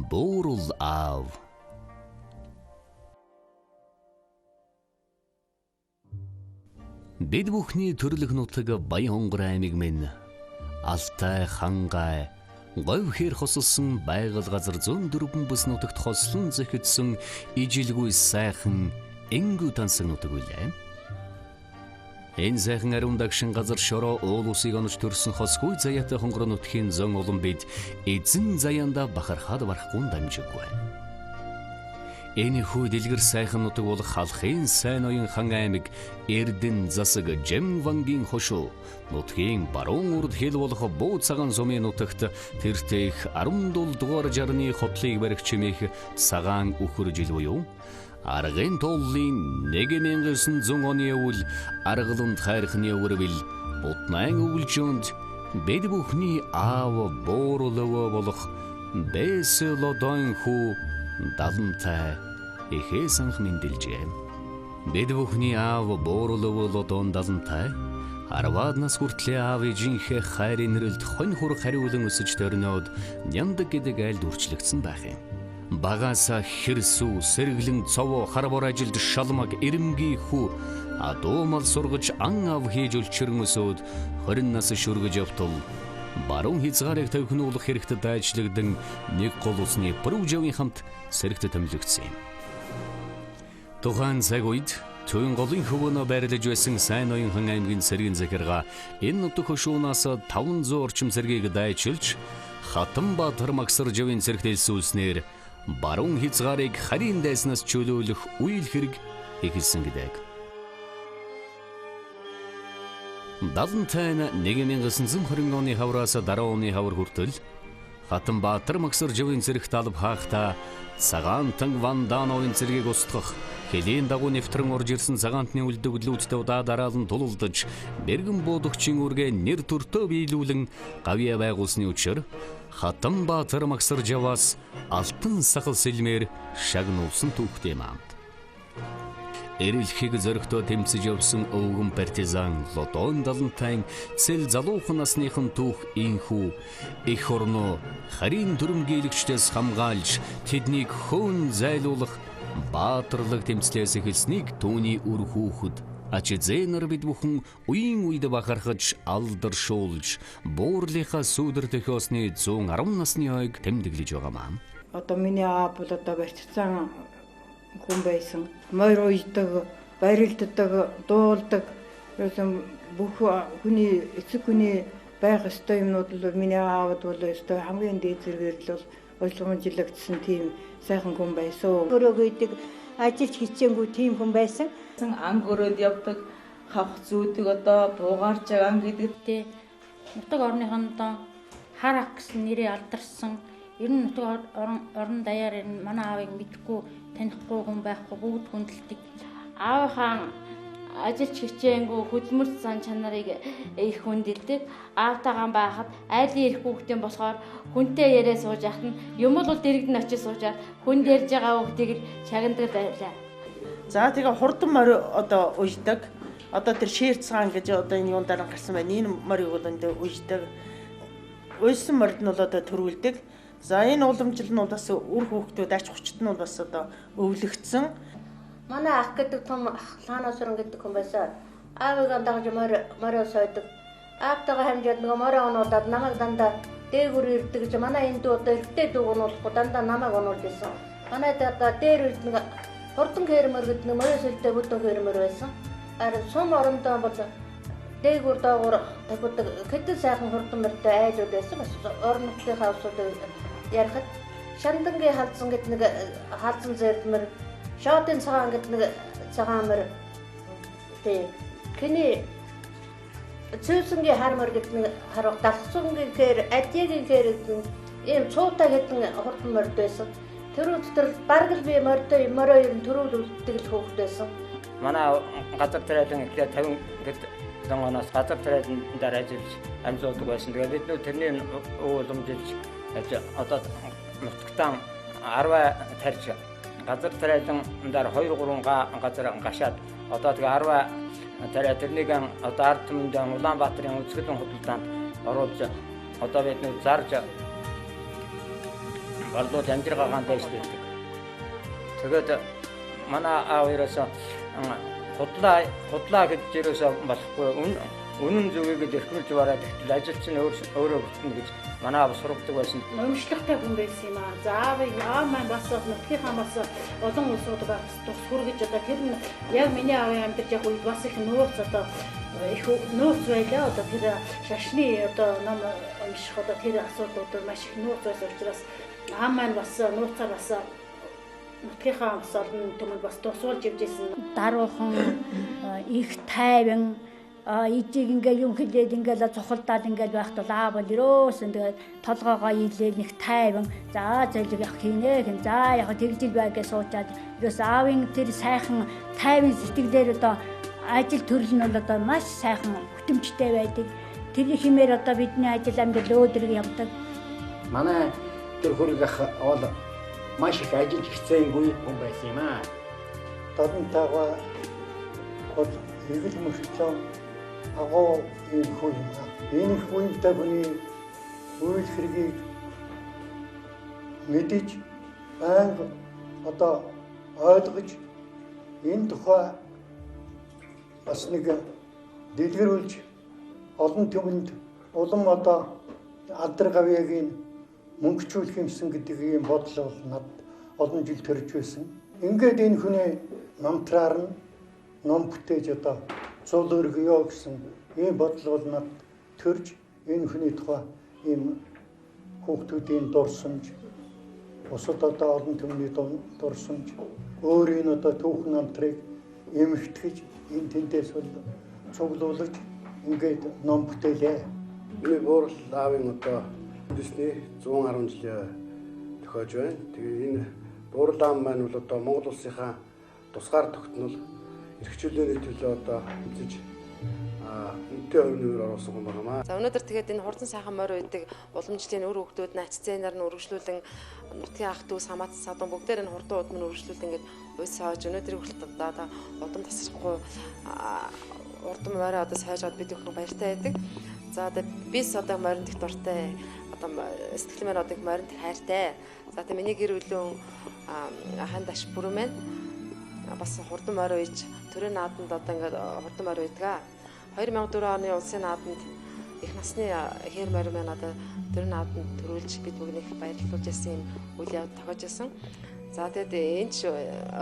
Буурал аав. Бид бүхний төрлөх нутаг Баян-Хонгор аймаг минь Алтай, Хангай, говь хэр хосолсон байгаль газар 104 бүс нутагт хослон зохицсон ижилгүй сайхан энгүү тансан нутаг үлээ. Энэ сайхан ариун дагшин газар шороо уул усыг онож төрсөн хосгүй заяатай хонгор нутгийн зон олон бид эзэн заяанда бахархаад барахгүй дамжиггүй. Энэ хүү дэлгэр сайхан нутаг болох халахын сайн оюун хан аймаг Эрдэн засаг Жемвангийн хошуу нутгийн баруун урд хэл болох Буу цагаан сумын нутагт тэртех 17 дугаар жарны хотлыг барих чимээх цагаан үхэр жил буюу аргын туллын 1900 оны үл аргалунд хайрхны өвөрвөл бутнаан өвлжөнд бид бүхний аав буурлоо болох бэсэлодон хүү далантай эхээ санх мэндэлжээ. Бид бүхний аав буурлоо лодон далантай Арваад нас хүртлээ аав ижинхээ хайрын нэрэлд хонь хур хариулан өсөж төрнөөд няндаг гэдэг айлд үрчлэгдсэн байх юм. Багааса хэрсүү, сэргэлэн цовоо, харбор ажилд шалмаг, эрэмгийн хүү, адуу мал сургаж ан ав хийж үлчрэн өсөөд 20 нас шүргэж явтал баруун хязгаарыг тавхинуулах хэрэгтэй дайчлагдсан нэг гол усны Брүүжавын хамт сэрэгт томилогдсон юм. Тухайн цаг үед Төвийн голын хөвөнө байрлаж байсан сайн оюун хан аймгийн цэргийн захиргаа энэ нутаг хошуунаас 500 орчим цэргийг дайчилж Хатанбаатар Магсаржавын цэрэгт элсүүлснээр баруун хязгаарыг харийн дайснаас чөлөөлөх үйл хэрэг эхэлсэн гэдэг. Далантай 1920 оны хавраас дараа оны хавар хүртэл Хатанбаатар Магсаржавын цэрэгт алба хаахта цагаан танг Вандановын цэргийг устгах хэлийн дагуу нэвтрэн орж ирсэн цагаантны үлдэгдлүүдтэй удаа дараалан тулалдаж бэргэн буудагчийн үргээ нэр төртөө биелүүлэн гавья байгуулсны учир Хатанбаатар Магсаржаваас алтан сахал сэлмээр шагнуулсан түүхтэй юм. Эрэлхийг зөрөгтөө тэмцэж явсан өвгөн партизан Лодон Далантай цэл залуухан насныхан түүх инхүү их орноо харийн дүрмгийлэгчдээс хамгаалж тэднийг хөөн зайлуулах баатарлаг тэмцлээс эхэлснийг түүний үр хүүхэд Ачизенер бид бүхэн үеийн үед бахархаж алдаршуулж буурлынхаа сүудэр төхөөсний 110 насны ойг тэмдэглэж байгаамаа. Одоо миний аав бол одоо барьцсан хүн байсан. Морь уйдаг, барилддаг, дуулдаг. Юусэн бүх хүний эцэг хүний байх ёстой юмнууд бол миний аавд бол ёстой хамгийн дээд зэрэгээр л ойлгомжлогдсон тийм сайхан хүн байсан. Өрөөгүйдэг ажиллаж хичээнгүй тийм хүн байсан. Анги өрөөд явдаг, хавх зүүдэг одоо буугаарч ан гэдэгтэй нутаг орныхондоо хар ах гэсэн нэрээ алдарсан. Ер нь нутаг орон даяар энэ манай аавыг мэдхгүй танихгүй хүн байхгүй бүгд хүндэлдэг. Аавынхаа ажиллаж хичээнгүй хөдөлмөрт зан чанарыг их хүндэлдэг. Аавтайгаа байхад айлын ирэх хүүхдийн болохоор хүнтэй яриа сууж яхад нь юм бол дэрэгдэн очиж суужаад хүн ярьж байгаа хүүхдийг л шагнадаг байлаа. За тэгээ хурдан морь одоо уйдаг. Одоо тэр шээрцгаан гэж одоо энэ юун дараа гарсан байна. Энэ морийг бол энэ уйдаг. Уйсан морьд нь бол одоо төрүүлдэг. За энэ уламжлал нь бас үр хүүхдүүд ач хүчит нь бас одоо өвлөгдсөн. Манай ах гэдэг том Лаанасран гэдэг хүн байсан. Аавыгаа дагж морь сойдог. Аавтайгаа хамжаад нөгөө морь онуулаад намайг дандаа дээгүр ирдэг гэж манай энэ дүү одоо эрттэй дүү онуулахгүй дандаа намайг онуулж байсан. Манай одоо дээр ирд нэг хурдан хэрмэр гэдэг нэг морь сөлтэй бүдэн хэрмэр байсан. Харин сум орондоо бол дээгүр доогуур тавьдаг хэдэн сайхан хурдан морьтой айлууд байсан. Бас орон нутгийнхаа усуудыг ярихад Шандангийн халдсан гэдэг нэг халдсан зэрдмэр Шоотын цагаан гэдэг нэг цагаан мөр тий Кэний Цэвсэнгийн хармар гэдэг нэг харах далхсангийн хэр адьягийн хэр гэдэг ийм цуутай хэдэн хурдан морд байсан. Тэр өдөр бараг л би мордой морой ер нь төрүүлдэг л хөөхд байсан. Манай газар тариалан ихлэ 50 гэдэг оноос газар тариалан дараа ажиллаж амьсуудаг байсан. Тэгээд бид нөө тэрний ууламжилж одоо нутагтаа 10 тарьж газар тариалан дараа 2-3 газар гашаад одоо тэгээ 10 тариа тэрнийг одоо ард түмэнд Улаанбаатарын үзэсгэлэн худалдаанд оруулж одоо бид нөө зарж галдууд амжир гагаантай ижлүүлдэг. Тэгээд манай аав хоёроос худлаа гэж ерөөсөө болохгүй үнэн зөвийг эрхмэлж бараад ихтэл ажил чинь өөрөө бүтнэ гэж манай аав сургадаг байсан. Номжлогтой хүн байсан юм аа. За аав маань бас нутгийнхаа бас олон улсууд бас тус хүргэж одоо тэр нь яг миний аавын амьдарч яг үед бас их нууц одоо их нууц байлаа. Одоо тэр шашны одоо ном унших одоо тэр асуудлууд маш их нууц байсан учраас аав маань бас нууцаар бас нутгийнхаа бас олон түмэнд бас тусуулж явжсэн. Даруухан их тайван ижиг ингээ юм хэлээд ингээл цохолдаад ингээл байхад бол аав бол ерөөсөн тэгээд толгоогоо ийлээд нэг тайван за зэлэг явах хийнэ гэн за яг тэгжил бай гэж суучаад ерөөс аавын тэр сайхан тайван сэтгэлээр одоо ажил төрөл нь бол одоо маш сайхан хүтэмжтэй байдаг. Тэр хэмээр одоо бидний ажил амьдрал өөдрөг явдаг. Манай тэр хөрөг ах бол маш их ажиллаж хэцээгүй хүн байсан юм аа. Тадантайгаа бол ивэл мөшөлтөө агуу ийм хүн юм. Энэ хүнтэй хүний үйл хэргийг мэдэж байнга одоо ойлгож энэ тухай бас нэг дэлгэрүүлж олон түмэнд улам одоо алдар гавьяагийн мөнгөчүүлэх юмсан гэдэг ийм бодол бол над олон жил төрж байсан. Ингээд энэ хүний намтраар нь ном бүтээж одоо цул өргөё гэсэн ийм бодол бол над төрж энэ хүний тухай ийм хүүхдүүдийн дурсамж бусад одоо олон түмний дурсамж өөрийн одоо түүх намтрыг эмэгтгэж энэ тэндээс бол цуглуулж ингээд ном бүтээлээ. Миний буурал аавын одоо Disney 110 жил тохиож байна. Тэгээ энэ буурал аав маань бол одоо Монгол улсынхаа тусгаар тогтнол эрхчлөөний төлөө одоо үзэж үнэтэй хувийн оруулсан юм байна. За өнөөдөр тэгээд энэ хурдан сайхан морь үйдэг уламжлалын өр хөвгтүүд наццэнаар нь үргэлжлүүлэн нутгийн ах дүүс хамаатан садун бүгдээр энэ хурдан удам нь үргэлжлүүлэн ингээд уйсааж өнөөдрийн хүртэл одоо удам тасрахгүй урдам морь одоо сайжгаад бид бүхэн баяртай байдаг. За одоо бис одоо морин дэх дуртай одоо сэтгэл маань одоо морин дэх хайртай. За тэгээ миний гэр бүлэн ахын даш бүрэн маань бас хурдан морь үйж төрийн нааданд одоо ингээд хурдан морь үйдэг. 2004 оны улсын нааданд их насны хэр морь маань одоо төрийн нааданд төрүүлж бид бүгнийх баярлуулж ясан юм үйл явд тогож ясан. За тэгээд энэ ч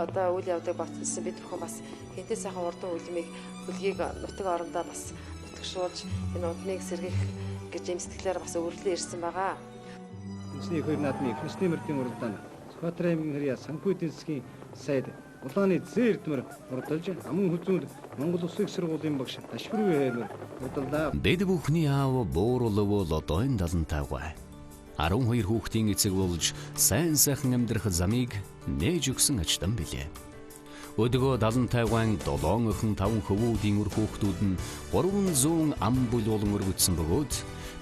одоо үйл явдыг батсан бид бүхэн бас хинтээ сайхан хурдан үлмийг хөлгийг нутаг орондоо бас нутагшуулж энэ удмыг сэргийх гэж юм сэтгэлээр бас өвөрлөө ирсэн байгаа. Эцний хоёр наадмын ихнэсний мөрдийн уралдаан Сүхбаатар аймгийн хөрья санхүү эдийн засгийн сайд улааны зээрдмэр урдалж аман хүзүүнд Монгол Улсын их сургуулийн багш Ташвруу хээрмэр урдалдаа. Бид бүхний аав бууруулав одоо энэ 75 12 хүүхдийн эцэг болж сайн сайхан амьдрах замыг нээж өгсөн ачтан билээ. Өдгөө 75 7 охин 5 хөвүүдийн үр хүүхдүүд нь 300 ам бүл болон өргөдсөн бөгөөд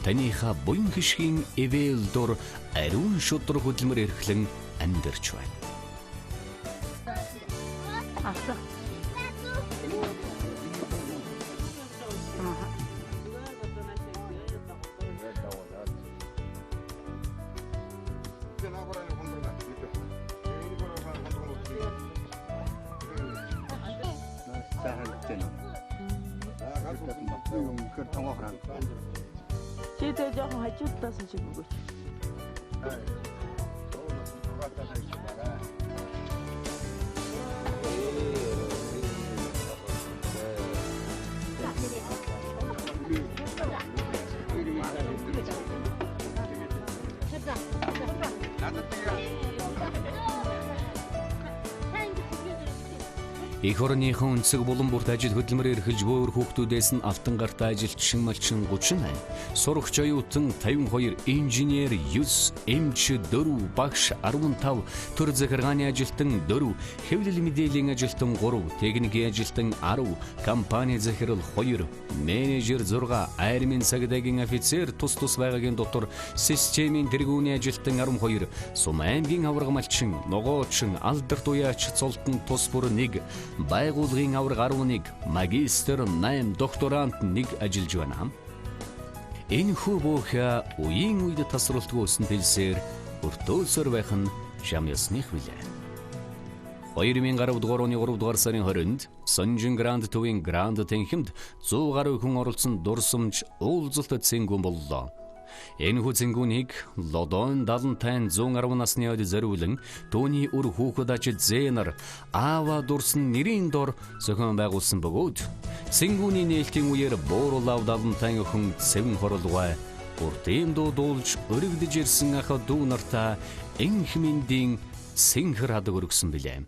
таныхаа буян хишгийн эвэл дор ариун шудраг хөдөлмөр эрхлэн амьдарч байна. Kita jangan hajut tak sejauh Их орныхон өнцөг булан бүрт ажил хөдөлмөр эрхэлж бөөр хүүхдүүдээс нь алтан гартай ажилтчин малчин 38, сурагч оюутан 52, инженер 9, эмч 4, багш 15, төр захиргааны ажилтан 4, хэвлэл мэдээллийн ажилтан 3, техникийн ажилтан 10, компани захирал 2, менежер 6, айрмын цагдаагийн офицер тус байгаагийн дотор системийн тэргүүний ажилтан 12, Сум аймгийн аварга малчин, ногоочин, алдарт уяач цолтон тус бүр 1, байгууллагын аварга 11, магистр 8, докторант 1 ажиллаж байна. Энэ хүү бүхэн үеийн үед тасралтгүй өсөн тэлсээр өртөөсөр байх нь шам ёсных билээ. 2010 дугаар оны 3 дугаар сарын 20-нд Сонжин Гранд төвийн Гранд танхимд 100 гаруй хүн оролцсон дурсамж уулзалт цэнгүүн боллоо. Энэ цэнгүүнийг Лодон 75 110 насны од зориулан түүний өр хүүхэд аж Зэнар аава дурсан нэрийн дор зохион байгуулсан бөгөөд цэнгүүний нээлтийн үеэр Бууруулав 75 охин цэвэн хорлогой уртын дуулж өргөдөж ирсэн ах дүү нартаа энх мэндийн синхэр хадаг өргөсөн билээ.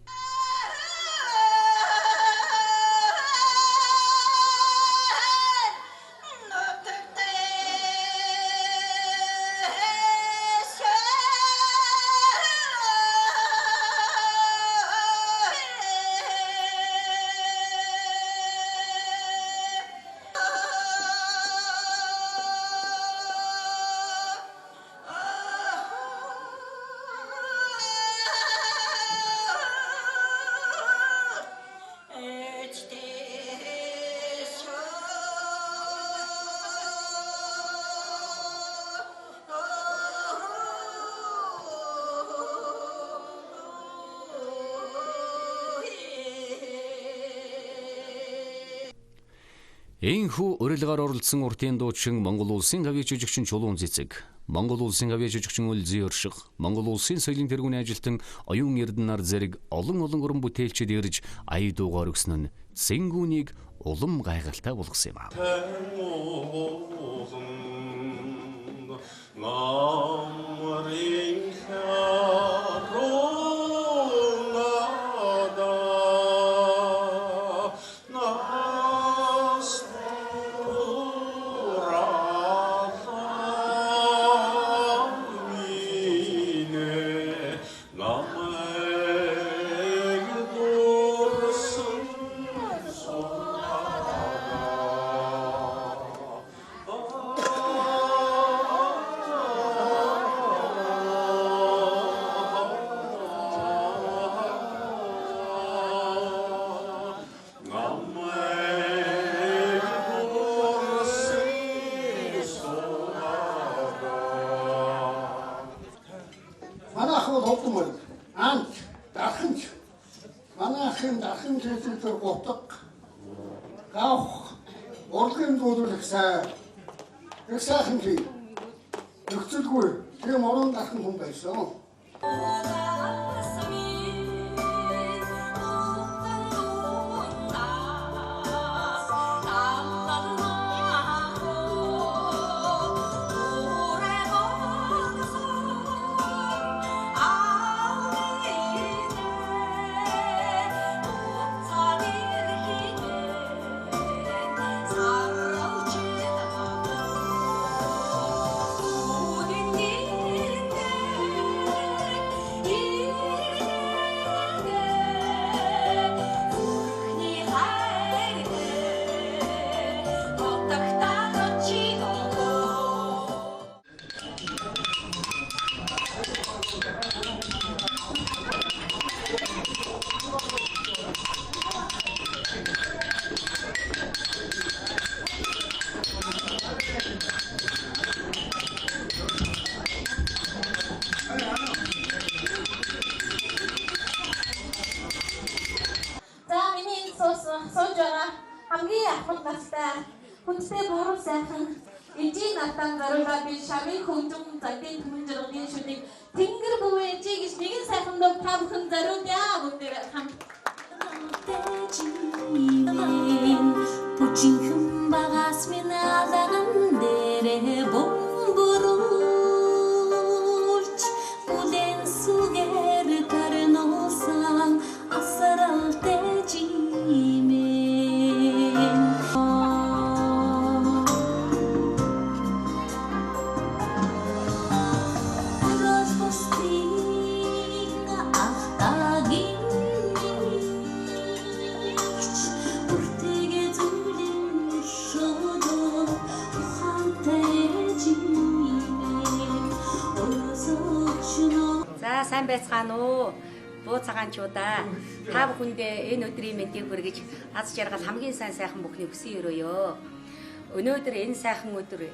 Энхүү урилгаар оролцсон уртын дуучин Монгол улсын хавьяа жүжигчин Чулуун Цэцэг, Монгол улсын хавьяа жүжигчин Үлзий Орших, Монгол улсын соёлын тэргүүний ажилтан Оюун Эрдэнаар зэрэг олон уран бүтээлчид ирж ая дуугаар өгсөн нь цэнгүүнийг улам гайхалтай болгосон юм. Урлагийн дуулах сайн. Их сайхан би. Нөхцөлгүй тийм орон дархан хүн байсан. Хүнтэй буруу сайхан эжийн натан гаруйгаа би шамын хөвдөн загдын түмэнжргийн шүдийг тэнгэр бүвэ эжээ гэж нэгэн сайхан дог та бүхэн зариудаа бүгдээ хамт бүжинхэн багаас минь алаган дээрээ бомбөрүүлж бүлэн сүгээр тарнуулсан асаралтай жимээ. Сайн байцгаана уу? Буу цагаанчуудаа та бүхэндээ энэ өдрийн мэндийг хүргэж аз жаргал хамгийн сайн сайхан бүхний хүсэн өрөөё. Өнөөдөр энэ сайхан өдөр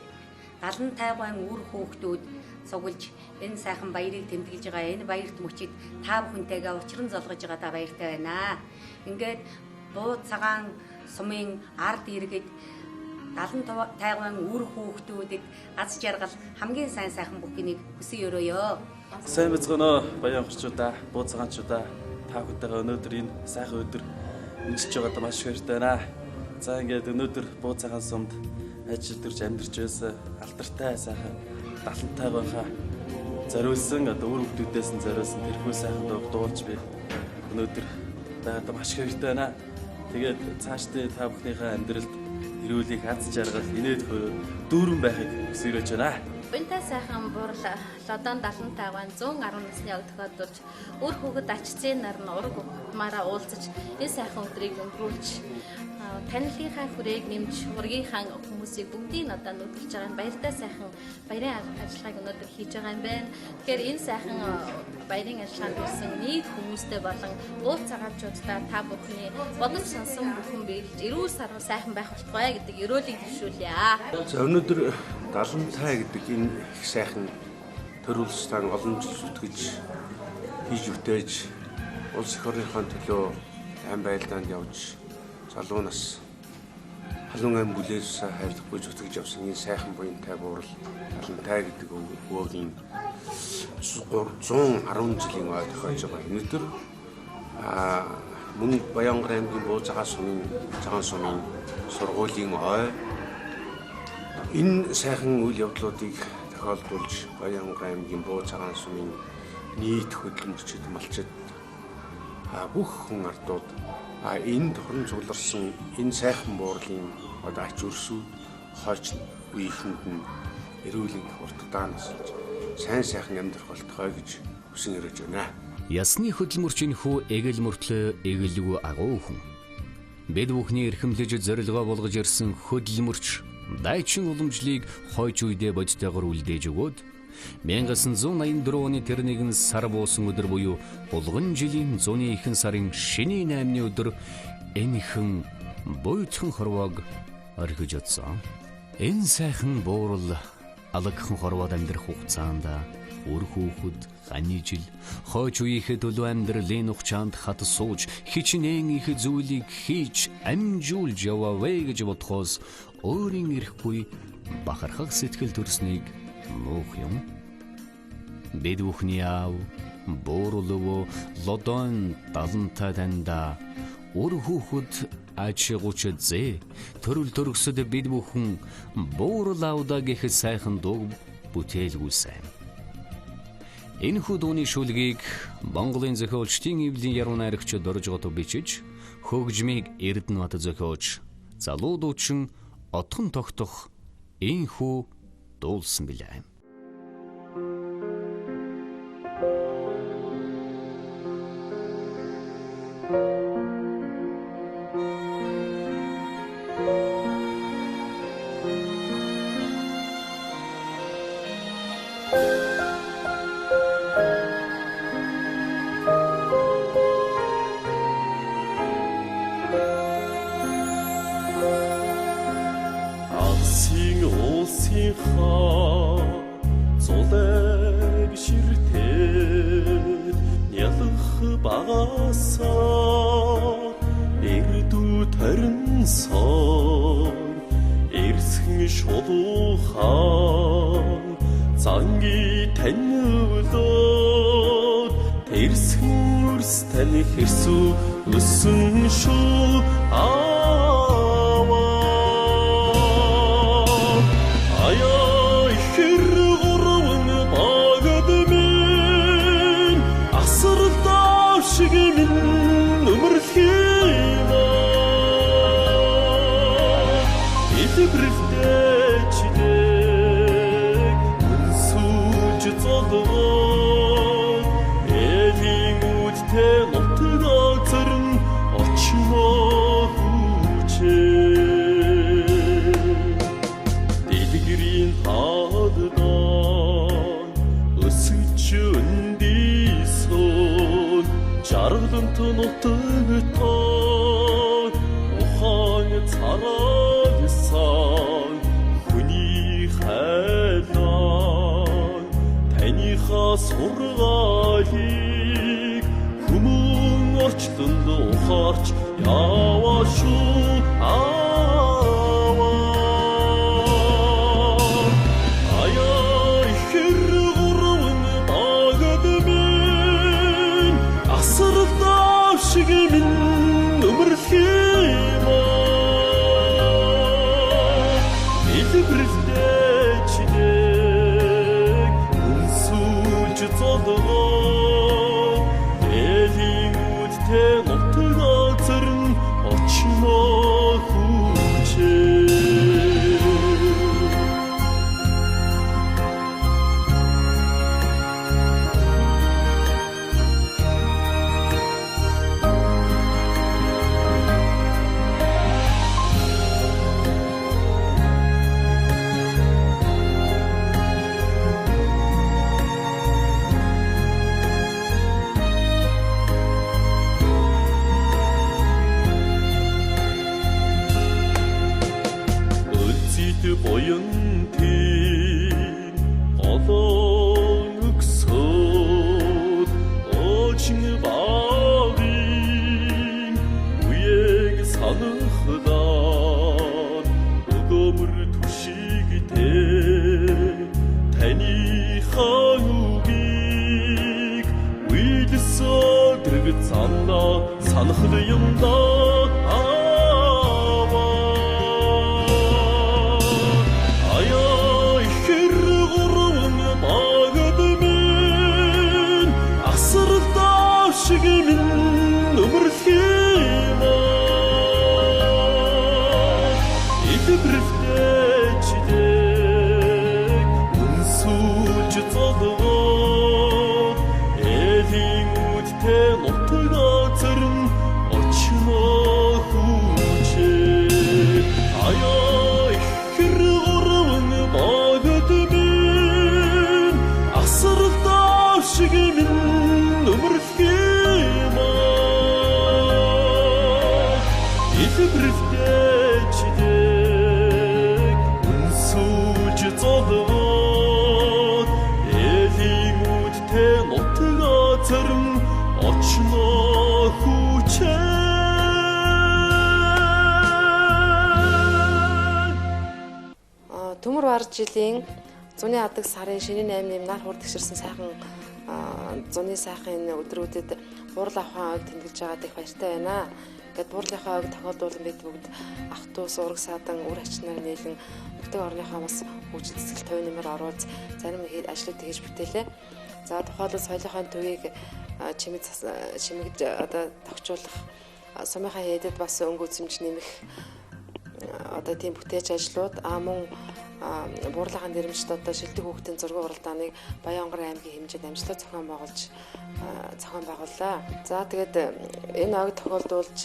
Далан тайван үр хүүхдүүд сугалж энэ сайхан баярыг тэмдэглэж байгаа. Энэ баярт мөчид та бүхэнтэйгээ учран золгож байгаадаа баяртай байна. Ингээд буу цагаан сумын ард иргэд далан тайван үр хүүхдүүдэд аз жаргал хамгийн сайн сайхан бүхнийг хүсэн өрөөё. Сайн бацгаана баян орчуудаа, буу цагаанчуудаа та бүхэндээ өнөөдөр энэ сайхан өдөр үнэлж байгаадаа маш их баяртай байна. За ингээд өнөөдөр буу цагаан сумд ажиллаж амьдарч байсан алдартай сайхан далантай байхаа зориулсан одоо үр хүүхдүүдээс нь зориулсан тэрхүү сайхан дуу дуулж би өнөөдөр байгаадаа маш их баяртай байна. Тэгээд цаашдаа та бүхнийхээ амьдралд эрүүлийг аз жаргал инээд дүүрэн байхыг хүсэж байна. Бинтаа сайхан буурал лодон 75-ан 110 насны яг тохиолдуулж үр хүүхэд ачцын нар нь ураг маараа уулзаж энэ сайхан өдрийг өнгөрүүлж танилынхаа хүрээг нэмж ургийнхаа хүмүүсийг бүгдийг одоо нүдгэлж байгаа нь баяртай сайхан баярын ажиллагааг өнөөдөр хийж байгаа юм байна. Тэгэхээр энэ сайхан баярын ажиллагаанд хүрсэн нийт хүмүүстэй болон буу цагаанчуудаа та бүхний бодож сонсон бүхэн биелж эрүүл сарвал сайхан байх болтугай гэдэг ерөөлийг төвшүүлье. За өнөөдөр далан тай гэдэг энэ их сайхан төрүүлсээр олон жил зүтгэж хийж үтээж улс их орныхоо төлөө ам байлдаанд явж залуунаас халуун ам бүлээс хайрлахгүй зүтгэж явсан энэ сайхан буянтай буурал далан тай гэдэг өвөгийн 110 жилийн ой тохиолж байгаа. Өнөөдөр мөн Баянгар аймгийн буу цагаан сумын сургуулийн ой энэ сайхан үйл явдлуудыг тохиолдуулж Баянгар аймгийн буу цагаан сумын нийт хөдөлмөрчид малчид бүх хүн ардууд энэ тохирон цугларсан энэ сайхан буурлын одоо ач өрсүүд хойч үеийнхэнд нь эрүүлийн хурдтаа насалж сайн сайхан амьдрах болтугай гэж хүсэн өрөөж байна. Ясны хөдөлмөрчин хүү эгэл мөртлөө эгэлгүй агуу хүн. Бид бүхний эрхэмлэж зорилгоо болгож ирсэн хөдөлмөрч дайчин уламжлыг хойч үедээ бодтойгоор үлдээж өгөөд 1984 оны тэр нэгэн сар буусан өдөр буюу булган жилийн зуны ихэнх сарын шиний 8-ны өдөр энэхэн буйдхан хорвоог орхиж одсон. Энэ сайхан буурал алагхан хорвоод амьдрах хугацаанд үр хүүхэд ханы жил хойч үеийнхээ төлөө амьдралын ухаанд хат сууж хичнээн их зүйлийг хийж амжуулж яваавэ гэж бодхоос өөрийн ирэхгүй бахархах сэтгэл төрснийг муух юм. Бид бүхний аав буурлоо лодон далантай танда үр хүүхэд ачигууч зэ төрөл төрөсөд бид бүхэн буурал аавда гэх сайхан дуу бүтээлгүйсэн. Энэ худууны шүлгийг Монголын зохиолчдын эвлийн яруу найрагчид дорж гот бичиж хөгжмийг Эрдэнэбат зохиож залуудуучин отхон тогтох энхүү дуулсан билээ. Зулэг ширтээд нялх багасаа эрдүү таринсаа эрсхэн шулуухан занги танилоод тэрсхэн үрс тань хэрсүү өсөн шүү нутагтаа ухаан царагсан хүний хай сургаалыг хүмүүн орчлонд ухаарч яваа шүү Төмөр бар жилийн зуны адаг сарын шинийн 8-ны нар хурд гişirсэн сайхан зуны сайхан өдрүүдэд буурал авахын ойг тэмдэглэж байгаад их баяртай байна. Гэт буурлынхаа ойг тохиолдуулан бид бүгд ах トゥ ус ураг саадан үр ачнаар нээлэн нутаг орныхоо бас хөгжил цэцгэл төвийн нэмэр оруулж зарим ажлууд хийж бүтээлээ. За тухайлбал соёлынхаа төвийг чимэгж одоо тогтчуулах сумынхаа хэдэд бас өнгө үзэмж нэмэх одоо тийм бүтээж ажлууд мөн буурлагын нэрмжт одоо шилдэг хүүхдийн зургийн уралдааныг Баянгар аймгийн хэмжээнд амжилттай зохион байгууллаа. За тэгээд энэ ойг тохиолдуулж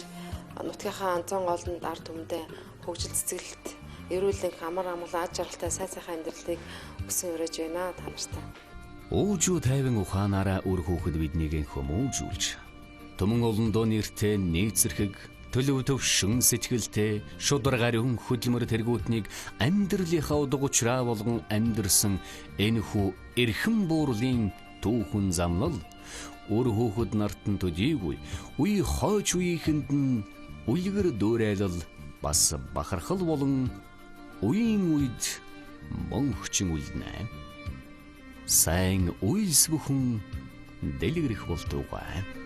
нутгийнхаа анзан голонд ард түмэндээ хөгжил цэцгэлт эрүүлэн амар амгалан аж аргалтай сайхан амьдралыг өсөн өрөөж байна та нартай. Өөжүү тайван ухаанаараа үр хүүхэд биднийг хүмүүжүүлж төмөн олондоо нэртэй нийцэрхэг төлөв төвшин сэтгэлтэй шудар гарин хөдөлмөр тэргүүтнийг амьдралынхаа удаг учраа болгон амьдэрсэн энэхүү эрхэм буурлын түүхэн замнал үр хүүхэд нартан төдийгүй үе хойч үеийнхэнд нь үлгэр дөөрайлал бас бахархал болон үеийн үед мөнхчин үлднэ. Сайн үйлс бүхэн дэлгэрэх болтугай.